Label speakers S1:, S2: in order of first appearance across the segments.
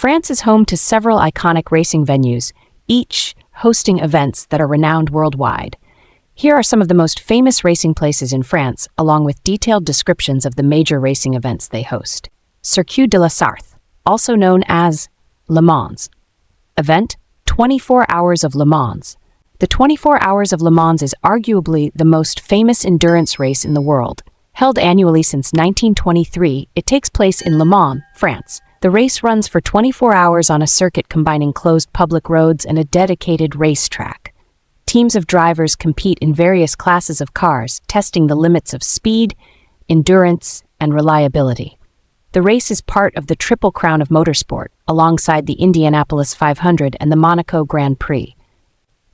S1: France is home to several iconic racing venues, each hosting events that are renowned worldwide. Here are some of the most famous racing places in France, along with detailed descriptions of the major racing events they host. Circuit de la Sarthe, also known as Le Mans. Event, 24 Hours of Le Mans. The 24 Hours of Le Mans is arguably the most famous endurance race in the world. Held annually since 1923, it takes place in Le Mans, France. The race runs for 24 hours on a circuit combining closed public roads and a dedicated racetrack. Teams of drivers compete in various classes of cars, testing the limits of speed, endurance, and reliability. The race is part of the Triple Crown of Motorsport, alongside the Indianapolis 500 and the Monaco Grand Prix.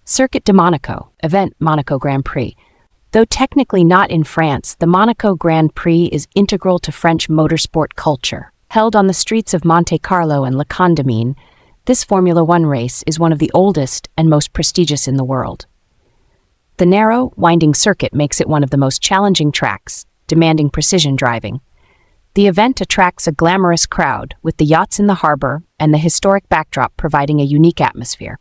S1: Circuit de Monaco, event Monaco Grand Prix. Though technically not in France, the Monaco Grand Prix is integral to French motorsport culture. Held on the streets of Monte Carlo and Le Condamine, this Formula One race is one of the oldest and most prestigious in the world. The narrow, winding circuit makes it one of the most challenging tracks, demanding precision driving. The event attracts a glamorous crowd, with the yachts in the harbor and the historic backdrop providing a unique atmosphere.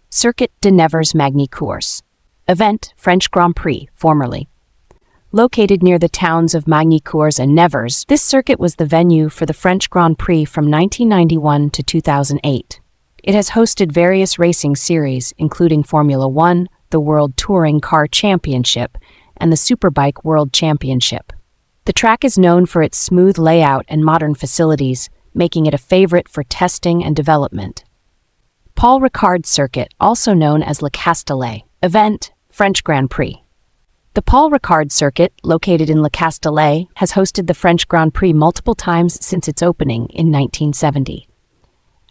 S1: Circuit de Nevers-Magny-Cours. Event, French Grand Prix, formerly. Located near the towns of Magny-Cours and Nevers, this circuit was the venue for the French Grand Prix from 1991 to 2008. It has hosted various racing series, including Formula One, the World Touring Car Championship, and the Superbike World Championship. The track is known for its smooth layout and modern facilities, making it a favorite for testing and development. Paul Ricard Circuit, also known as Le Castellet. Event, French Grand Prix. The Paul Ricard Circuit, located in Le Castellet, has hosted the French Grand Prix multiple times since its opening in 1970.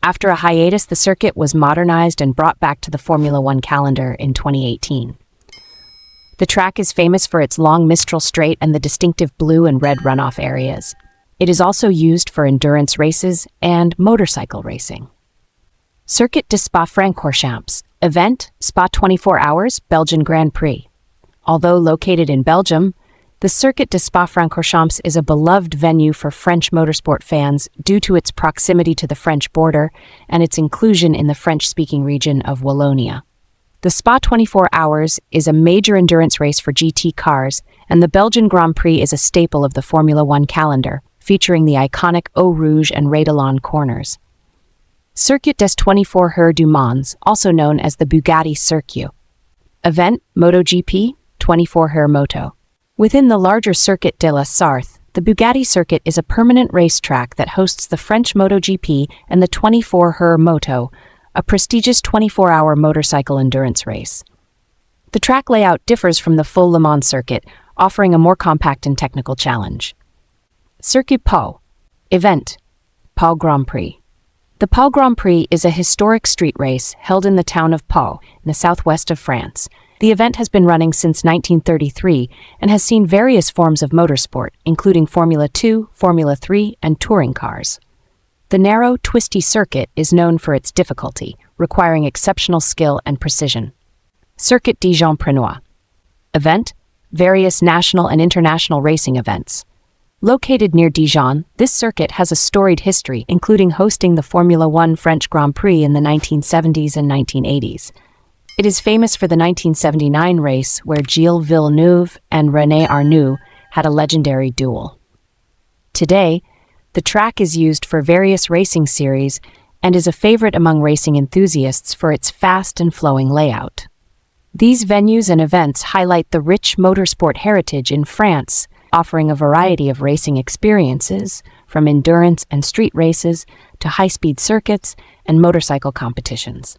S1: After a hiatus, the circuit was modernized and brought back to the Formula One calendar in 2018. The track is famous for its long Mistral Straight and the distinctive blue and red runoff areas. It is also used for endurance races and motorcycle racing. Circuit de Spa-Francorchamps. Event, Spa 24 Hours, Belgian Grand Prix. Although located in Belgium, the Circuit de Spa-Francorchamps is a beloved venue for French motorsport fans due to its proximity to the French border and its inclusion in the French-speaking region of Wallonia. The Spa 24 Hours is a major endurance race for GT cars, and the Belgian Grand Prix is a staple of the Formula One calendar, featuring the iconic Eau Rouge and Radillon corners. Circuit des 24 Heures du Mans, also known as the Bugatti Circuit. Event, MotoGP, 24 Heures Moto. Within the larger Circuit de la Sarthe, the Bugatti Circuit is a permanent racetrack that hosts the French MotoGP and the 24 Heures Moto, a prestigious 24-hour motorcycle endurance race. The track layout differs from the full Le Mans circuit, offering a more compact and technical challenge. Circuit Pau. Event, Pau Grand Prix. The Pau Grand Prix is a historic street race held in the town of Pau, in the southwest of France. The event has been running since 1933 and has seen various forms of motorsport, including Formula 2, Formula 3, and touring cars. The narrow, twisty circuit is known for its difficulty, requiring exceptional skill and precision. Circuit Dijon-Prenois. Event, various national and international racing events. Located near Dijon, this circuit has a storied history, including hosting the Formula One French Grand Prix in the 1970s and 1980s. It is famous for the 1979 race where Gilles Villeneuve and René Arnoux had a legendary duel. Today, the track is used for various racing series and is a favorite among racing enthusiasts for its fast and flowing layout. These venues and events highlight the rich motorsport heritage in France, offering a variety of racing experiences, from endurance and street races to high-speed circuits and motorcycle competitions.